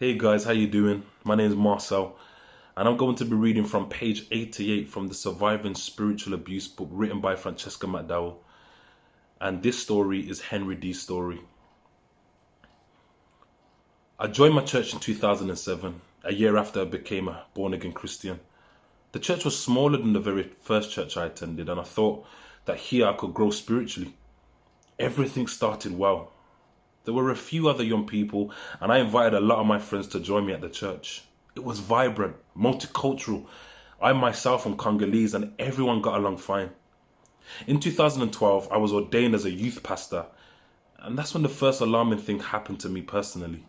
Hey guys, how you doing? My name is Marcel, and I'm going to be reading from page 88 from the Surviving Spiritual Abuse book written by Francesca McDowell. And this story is Henry D's story. I joined my church in 2007, a year after I became a born-again Christian. The church was smaller than the very first church I attended, and I thought that here I could grow spiritually. Everything started well. There were a few other young people, and I invited a lot of my friends to join me at the church. It was vibrant, multicultural. I myself am Congolese, and everyone got along fine. In 2012, I was ordained as a youth pastor, and that's when the first alarming thing happened to me personally.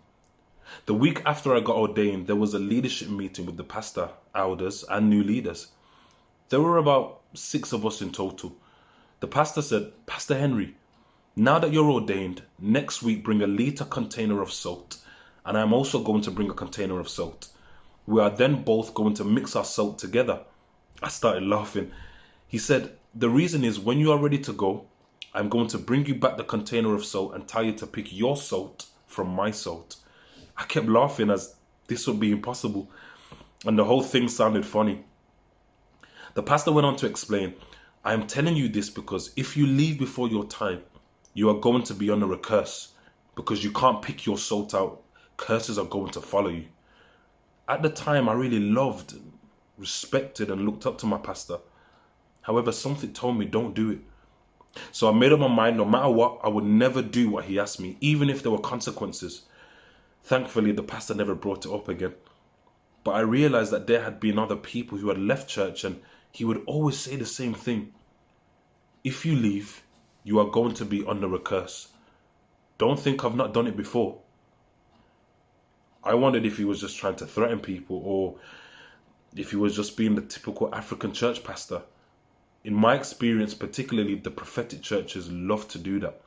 The week after I got ordained, there was a leadership meeting with the pastor, elders, and new leaders. There were about 6 of us in total. The pastor said, "Pastor Henry, now that you're ordained, next week bring a liter container of salt, and I'm also going to bring a container of salt. We are then both going to mix our salt together." I started laughing. He said, "The reason is when you are ready to go, I'm going to bring you back the container of salt and tell you to pick your salt from my salt." I kept laughing as this would be impossible, and the whole thing sounded funny. The pastor went on to explain, "I am telling you this because if you leave before your time, you are going to be under a curse because you can't pick your salt out. Curses are going to follow you." At the time, I really loved, respected, and looked up to my pastor. However, something told me don't do it. So I made up my mind, no matter what, I would never do what he asked me, even if there were consequences. Thankfully, the pastor never brought it up again. But I realized that there had been other people who had left church, and he would always say the same thing. If you leave, you are going to be under a curse. Don't think I've not done it before. I wondered if he was just trying to threaten people or if he was just being the typical African church pastor. In my experience, particularly the prophetic churches love to do that.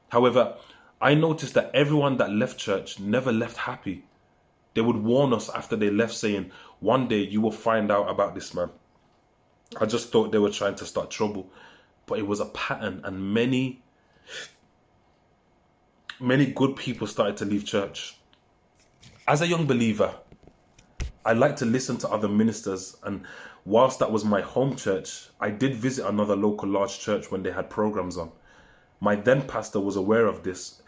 However, I noticed that everyone that left church never left happy. They would warn us after they left saying, "One day you will find out about this man." I just thought they were trying to start trouble, but it was a pattern, and many good people started to leave church. As a young believer, I like to listen to other ministers, and whilst that was my home church, I did visit another local large church when they had programs on. My then pastor was aware of this.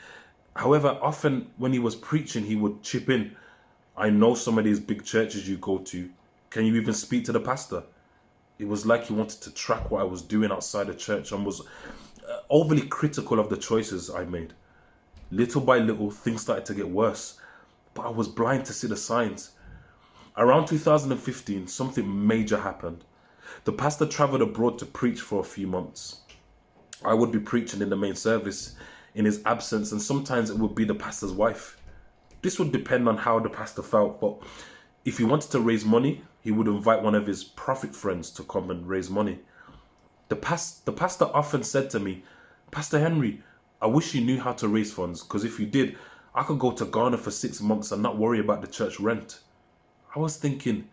However, often when he was preaching, he would chip in, "I know some of these big churches you go to. Can you even speak to the pastor?" It was like he wanted to track what I was doing outside the church and was overly critical of the choices I made. Little by little, things started to get worse, but I was blind to see the signs. Around 2015, something major happened. The pastor traveled abroad to preach for a few months. I would be preaching in the main service in his absence, and sometimes it would be the pastor's wife. This would depend on how the pastor felt, but if he wanted to raise money, he would invite one of his prophet friends to come and raise money. The pastor often said to me, "Pastor Henry, I wish you knew how to raise funds, because if you did, I could go to Ghana for 6 months and not worry about the church rent." I was thinking,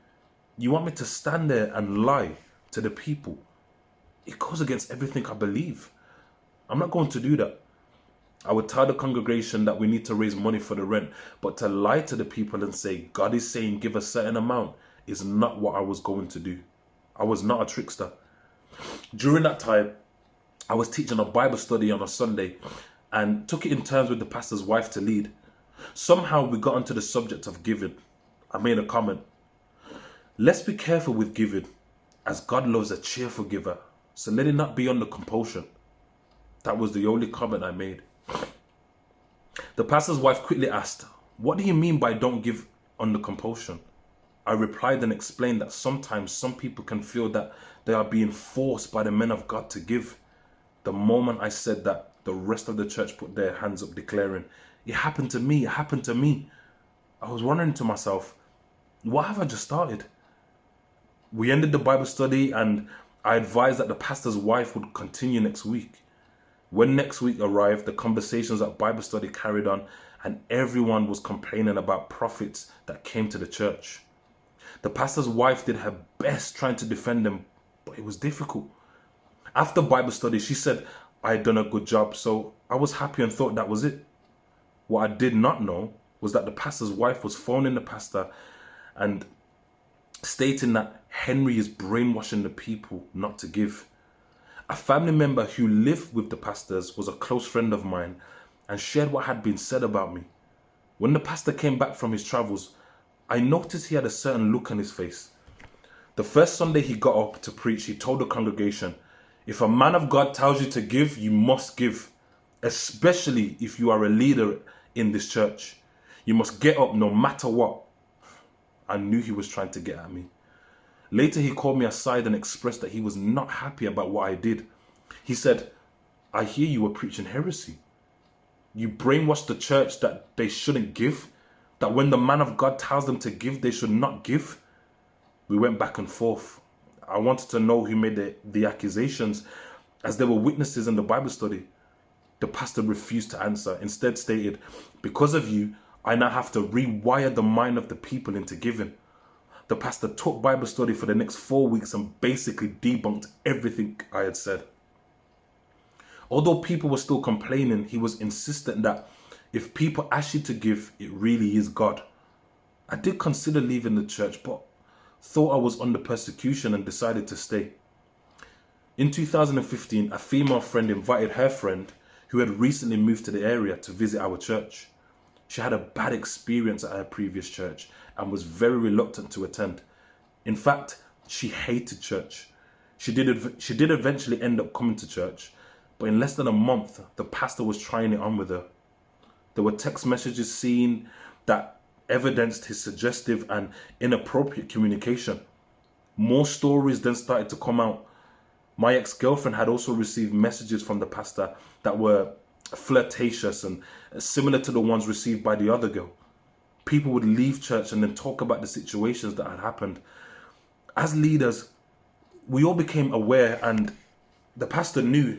you want me to stand there and lie to the people? It goes against everything I believe. I'm not going to do that. I would tell the congregation that we need to raise money for the rent, but to lie to the people and say, "God is saying give a certain amount," is not what I was going to do. I was not a trickster. During that time, I was teaching a Bible study on a Sunday and took it in turns with the pastor's wife to lead. Somehow we got onto the subject of giving. I made a comment. "Let's be careful with giving, as God loves a cheerful giver, so let it not be under compulsion." That was the only comment I made. The pastor's wife quickly asked, "What do you mean by don't give under compulsion?" I replied and explained that sometimes some people can feel that they are being forced by the men of God to give. The moment I said that, the rest of the church put their hands up declaring, "It happened to me, it happened to me." I was wondering to myself, what have I just started? We ended the Bible study and I advised that the pastor's wife would continue next week. When next week arrived, the conversations at Bible study carried on, and everyone was complaining about prophets that came to the church. The pastor's wife did her best trying to defend them, but it was difficult. After Bible study, she said I had done a good job, so I was happy and thought that was it. What I did not know was that the pastor's wife was phoning the pastor and stating that Henry is brainwashing the people not to give. A family member who lived with the pastors was a close friend of mine and shared what had been said about me. When the pastor came back from his travels, I noticed he had a certain look on his face. The first Sunday he got up to preach, he told the congregation, if a man of God tells you to give, you must give, especially if you are a leader in this church. You must get up no matter what. I knew he was trying to get at me. Later, he called me aside and expressed that he was not happy about what I did. He said, I hear you were preaching heresy. You brainwashed the church that they shouldn't give, that when the man of God tells them to give, they should not give. We went back and forth. I wanted to know who made the accusations, as there were witnesses in the Bible study. The pastor refused to answer, instead stated, because of you, I now have to rewire the mind of the people into giving. The pastor took Bible study for the next 4 weeks and basically debunked everything I had said. Although people were still complaining, he was insistent that if people ask you to give, it really is God. I did consider leaving the church, but thought I was under persecution and decided to stay. In 2015, a female friend invited her friend, who had recently moved to the area, to visit our church. She had a bad experience at her previous church and was very reluctant to attend. In fact, she hated church. She did eventually end up coming to church, but in less than a month, the pastor was trying it on with her. There were text messages seen that evidenced his suggestive and inappropriate communication. More stories then started to come out. My ex-girlfriend had also received messages from the pastor that were flirtatious and similar to the ones received by the other girl. People would leave church and then talk about the situations that had happened. As leaders, we all became aware, and the pastor knew